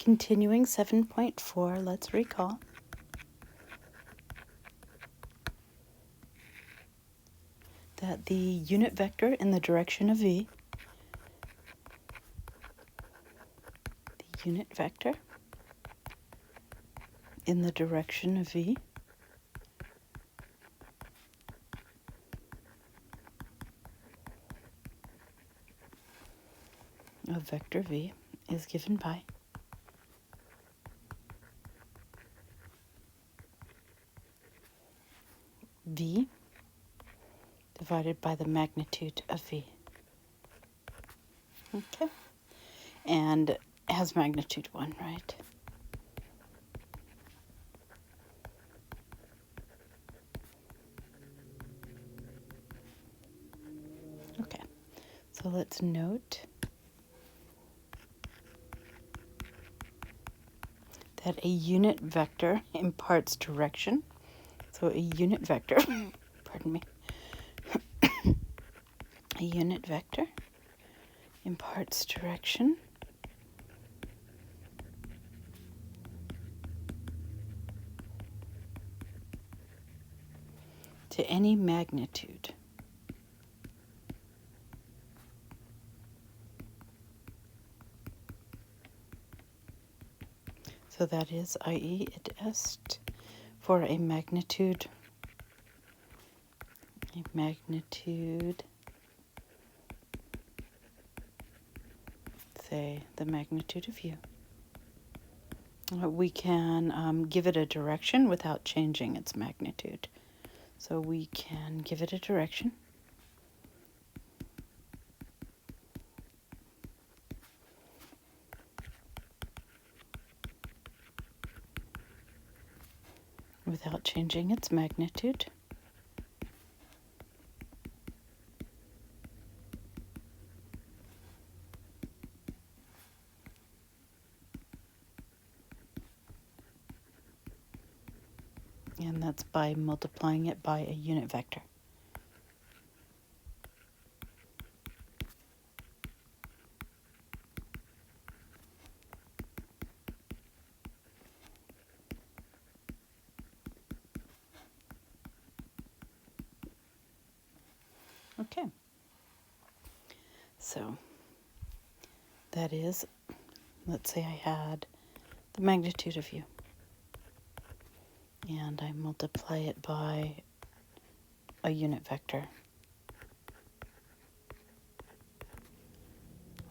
Continuing 7.4, let's recall. That the unit vector in the direction of v, the unit vector in the direction of v of vector v is given by v divided by the magnitude of v. Okay, and it has magnitude 1, right? Okay, so let's note that a unit vector imparts direction. So a unit vector, pardon me, a unit vector imparts direction to any magnitude. So that is, i.e., it est for a magnitude, say, the magnitude of u. We can give it a direction without changing its magnitude. So we can give it a direction. Without changing its magnitude. And that's by multiplying it by a unit vector. Okay. So that is, let's say I had the magnitude of u. And I multiply it by a unit vector.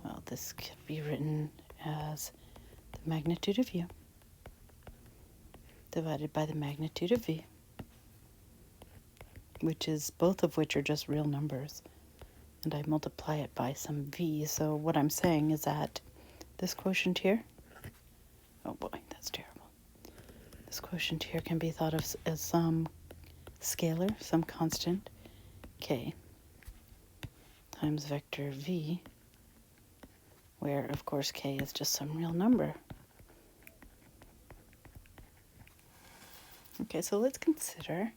Well, this could be written as the magnitude of u divided by the magnitude of v, which is, both of which are just real numbers. And I multiply it by some v. So what I'm saying is that this quotient here, oh boy, that's terrible. This quotient here can be thought of as some scalar, some constant, k, times vector v, where, of course, k is just some real number. Okay, so let's consider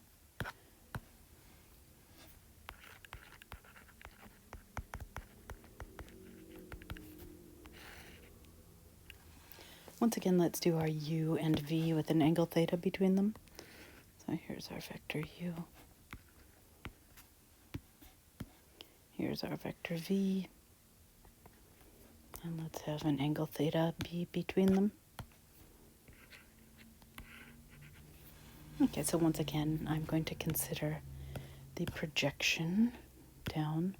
once again, let's do our u and v with an angle theta between them. So here's our vector u. Here's our vector v. And let's have an angle theta be between them. Okay, so once again, I'm going to consider the projection down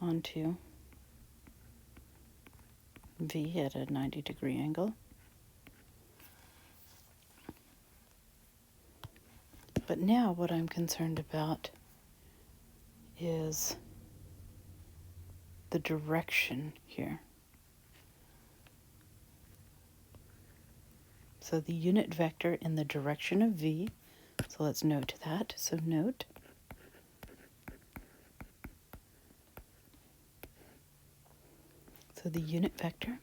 onto v at a 90-degree angle. But now what I'm concerned about is the direction here. So the unit vector in the direction of v, so let's note that. So note so the unit vector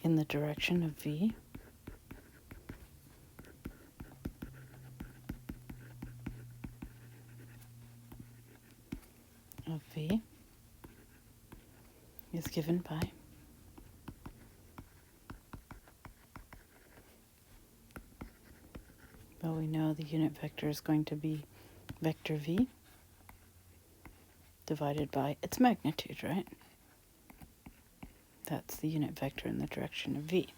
in the direction of v is given by well, we know the unit vector is going to be vector v divided by its magnitude, right? That's the unit vector in the direction of v.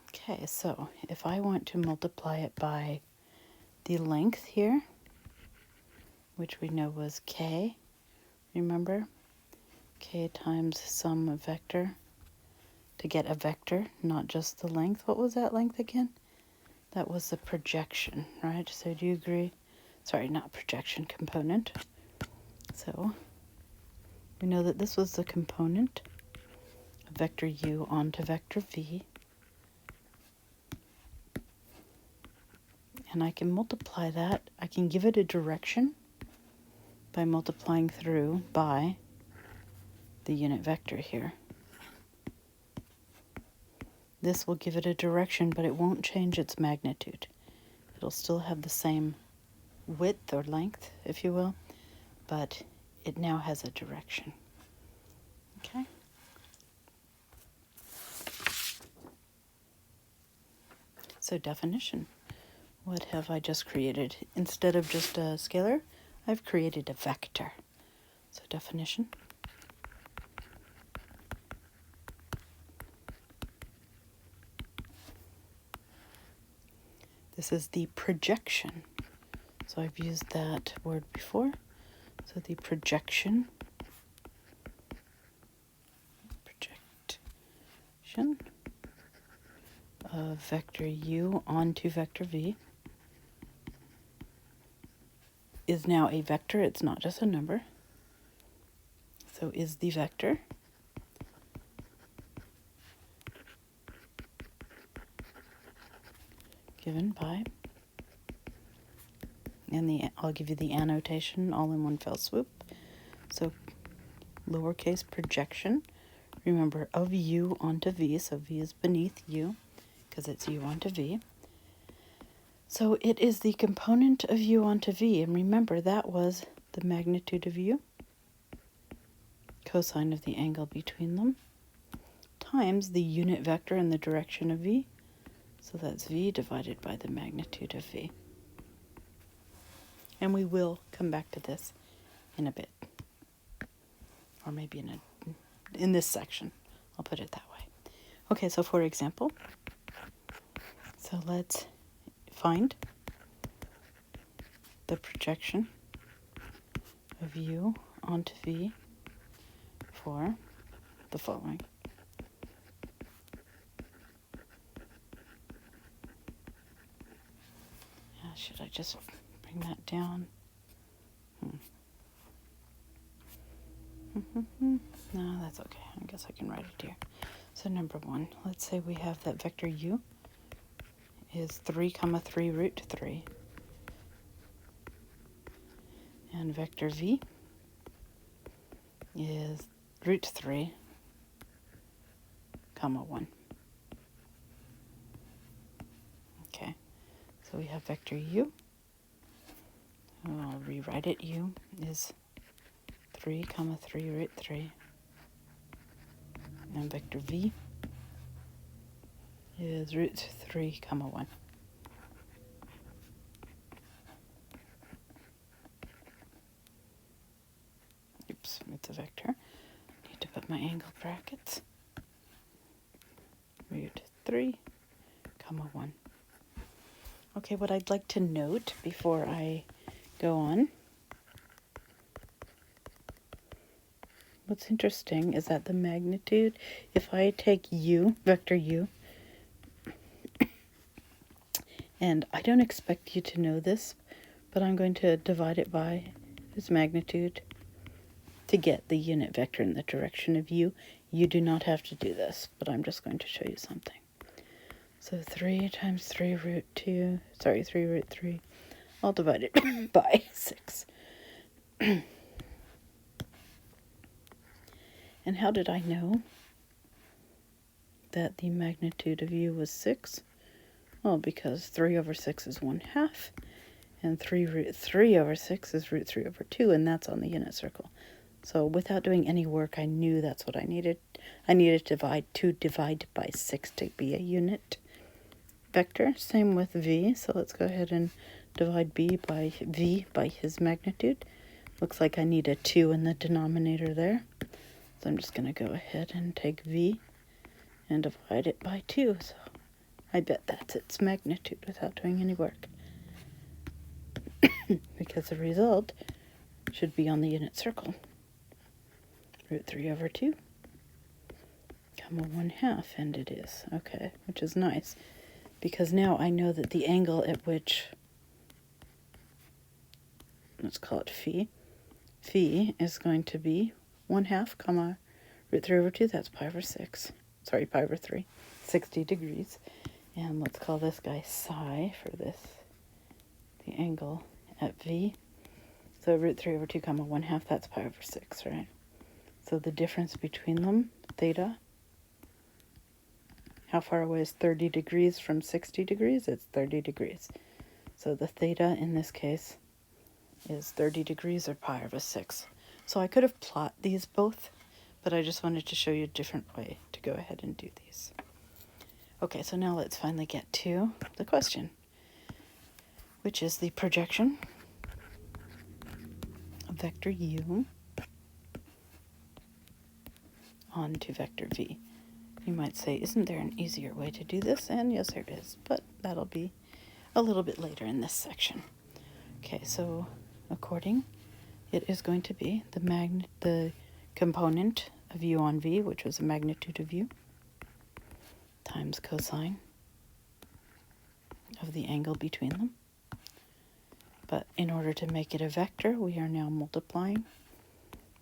Okay, so if I want to multiply it by the length here, which we know was k, remember? K times some vector to get a vector, not just the length. What was that length again? That was the projection, right? So do you agree? Sorry, not projection, component. So we know that this was the component of vector u onto vector v. And I can multiply that. I can give it a direction by multiplying through by the unit vector here. This will give it a direction, but it won't change its magnitude. It'll still have the same width or length, if you will, but it now has a direction. Okay? So definition. What have I just created? Instead of just a scalar, I've created a vector. So definition. This is the projection. So I've used that word before. So the projection of vector u onto vector v is now a vector. It's not just a number. So is the vector given by, and I'll give you the annotation all in one fell swoop. So lowercase projection, remember, of u onto v, so v is beneath u because it's u onto v. So it is the component of u onto v, and remember that was the magnitude of u, cosine of the angle between them, times the unit vector in the direction of v, so that's v divided by the magnitude of v. And we will come back to this in a bit, or maybe in this section. I'll put it that way. Okay, so for example, so let's find the projection of u onto v for the following. Should I just bring that down? No, that's okay. I guess I can write it here. So number one, let's say we have that vector u is 3, 3 root 3. And vector v is root 3, 1. Okay, so we have vector u. I'll rewrite it. U is 3, 3 root 3. And vector v is root 3, 1. Oops, it's a vector. Need to put my angle brackets. Root 3, 1. Okay, what I'd like to note before I go on, what's interesting is that the magnitude, if I take u, vector u, and I don't expect you to know this, but I'm going to divide it by its magnitude to get the unit vector in the direction of u. You do not have to do this, but I'm just going to show you something. So 3 times 3 root 2, 3 root 3, I'll divide it by 6. And how did I know that the magnitude of u was 6? Well, because 3 over 6 is 1/2, and 3 root 3 over 6 is root 3 over 2, and that's on the unit circle. So without doing any work, I knew that's what I needed. I needed to divide by 6 to be a unit vector. Same with v. So let's go ahead and divide v by his magnitude. Looks like I need a 2 in the denominator there. So I'm just going to go ahead and take v and divide it by 2. So I bet that's its magnitude without doing any work. Because the result should be on the unit circle. Root 3 over 2, comma 1/2, and it is. Okay, which is nice, because now I know that the angle at which, let's call it phi is going to be 1/2, comma root 3 over 2, that's pi over 6. Sorry, pi over 3, 60 degrees. And let's call this guy psi for this, the angle at v. So root 3 over 2, comma 1/2, that's pi over 6, right? So the difference between them, theta, how far away is 30 degrees from 60 degrees? It's 30 degrees. So the theta in this case is 30 degrees or pi over 6. So I could have plot these both, but I just wanted to show you a different way to go ahead and do these. Okay, so now let's finally get to the question, which is the projection of vector u onto vector v. You might say, isn't there an easier way to do this? And yes, there is, but that'll be a little bit later in this section. Okay, so it is going to be the component of u on v, which was the magnitude of u, times cosine of the angle between them. But in order to make it a vector, we are now multiplying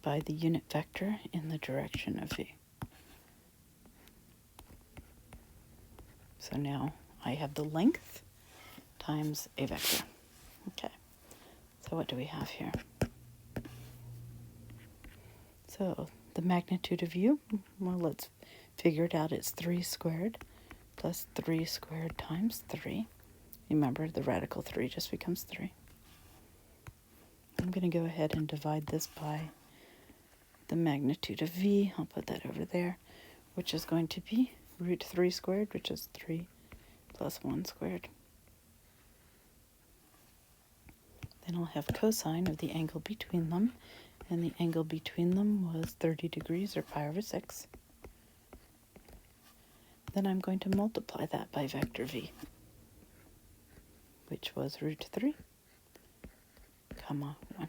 by the unit vector in the direction of v. So now I have the length times a vector. Okay, so what do we have here? So the magnitude of u, well, let's figure it out. It's 3 squared plus 3 squared times 3. Remember, the radical 3 just becomes 3. I'm going to go ahead and divide this by the magnitude of v. I'll put that over there, which is going to be root 3 squared, which is 3 plus 1 squared. Then I'll have cosine of the angle between them, and the angle between them was 30 degrees or pi over 6. Then I'm going to multiply that by vector v, which was root 3, comma 1.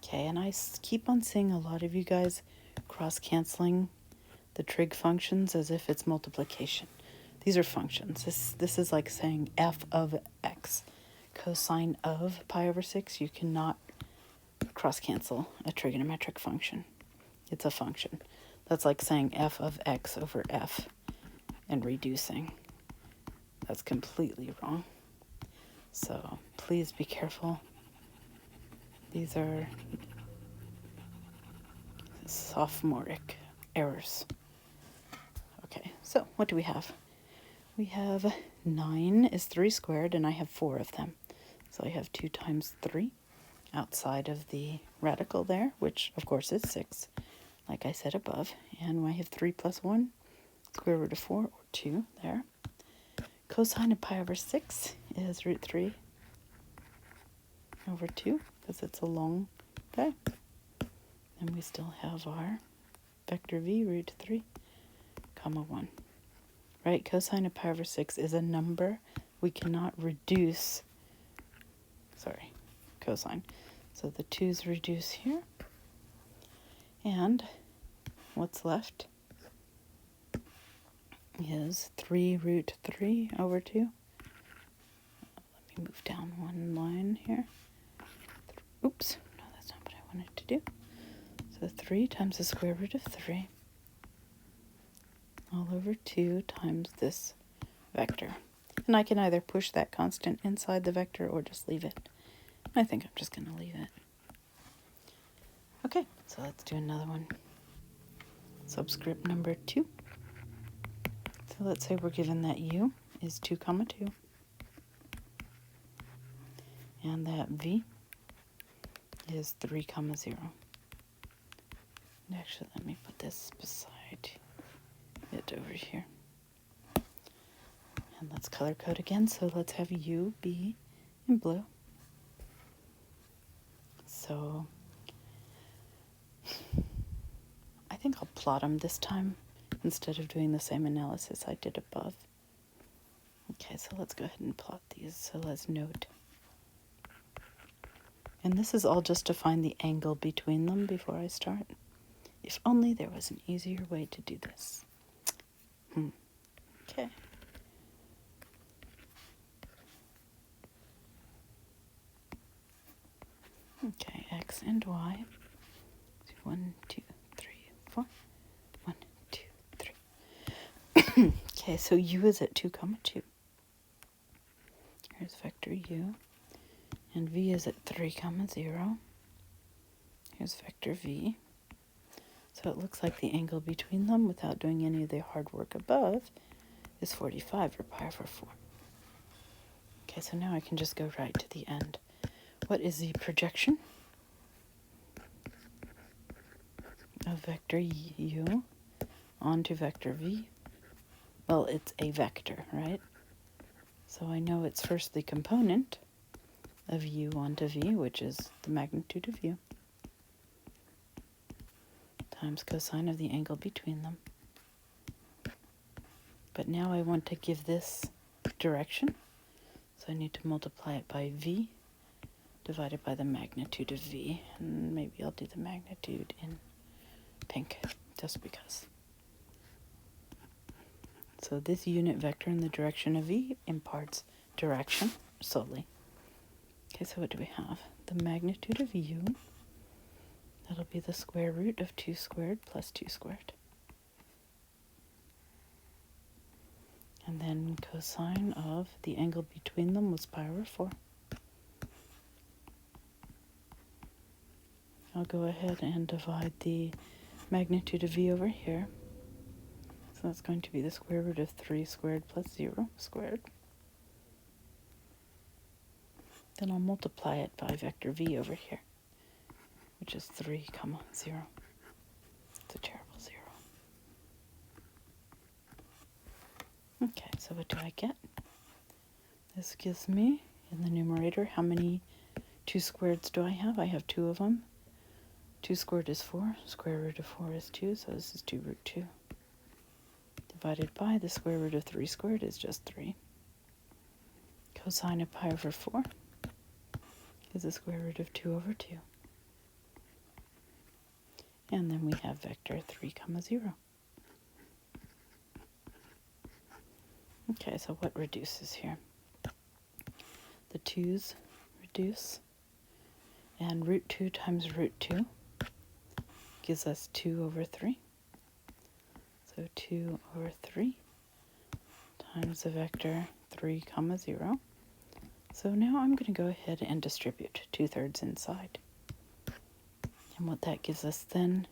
Okay, and I keep on seeing a lot of you guys cross-canceling the trig functions as if it's multiplication. These are functions. This is like saying f of x. Cosine of pi over 6, you cannot cross-cancel a trigonometric function. It's a function. That's like saying f of x over f and reducing. That's completely wrong. So please be careful. These are sophomoric errors. Okay, so what do we have? We have 9 is 3 squared, and I have 4 of them. So I have 2 times 3 outside of the radical there, which of course is 6, like I said above. And I have 3 plus 1, square root of 4, or 2 there. Cosine of pi over 6 is root 3 over 2, because it's a long guy. And we still have our vector v, root 3, comma 1. Right, cosine of pi over 6 is a number we cannot reduce. Sorry, cosine. So the 2's reduce here. And what's left is 3 root 3 over 2. Let me move down one line here. Oops, no, that's not what I wanted to do. So 3 times the square root of 3 all over 2 times this vector. And I can either push that constant inside the vector or just leave it. I think I'm just going to leave it. Okay, so let's do another one. Subscript number 2. So let's say we're given that u is 2 comma 2. And that v is 3 comma 0. And actually, let me put this beside it over here. And let's color code again. So let's have U be in blue. So I think I'll plot them this time instead of doing the same analysis I did above. Okay, so let's go ahead and plot these. So let's note. And this is all just to find the angle between them before I start. If only there was an easier way to do this. Okay. Okay, X and Y. 1, 2, 3, 4. 1, 2, 3. Okay, so U is at 2 comma 2. Here's vector U. And V is at 3 comma 0. Here's vector V. So it looks like the angle between them, without doing any of the hard work above, is 45, or pi over 4. Okay, so now I can just go right to the end. What is the projection of vector U onto vector V? Well, it's a vector, right? So I know it's first the component of U onto V, which is the magnitude of U, times cosine of the angle between them. But now I want to give this direction, so I need to multiply it by V divided by the magnitude of V. And maybe I'll do the magnitude in pink, just because. So this unit vector in the direction of V imparts direction solely. Okay, so what do we have? The magnitude of U, that'll be the square root of 2 squared plus 2 squared. And then cosine of the angle between them was pi over 4. I'll go ahead and divide the magnitude of V over here. So that's going to be the square root of 3 squared plus 0 squared. Then I'll multiply it by vector V over here, which is 3 comma 0. It's a terrible 0. Okay, so what do I get? This gives me, in the numerator, how many 2 squareds do I have? I have 2 of them. 2 squared is 4. Square root of 4 is 2, so this is 2 root 2. Divided by the square root of 3 squared is just 3. Cosine of pi over 4 is the square root of 2 over 2. And then we have vector 3 comma 0. Okay, so what reduces here? The 2's reduce, and root 2 times root 2 gives us 2 over 3. So 2 over 3 times the vector 3 comma 0. So now I'm going to go ahead and distribute 2/3 inside. And what that gives us then,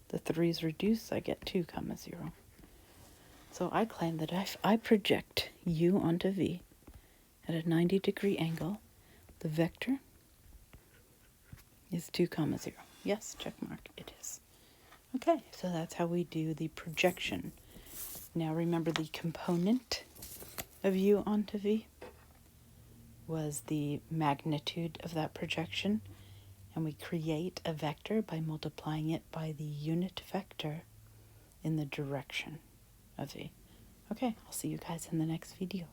the 3's reduce, I get 2 comma 0. So I claim that if I project U onto V at a 90-degree angle, the vector is 2 comma 0. Yes, check mark, it is. Okay, so that's how we do the projection. Now remember, the component of U onto V was the magnitude of that projection, and we create a vector by multiplying it by the unit vector in the direction of V. Okay, I'll see you guys in the next video.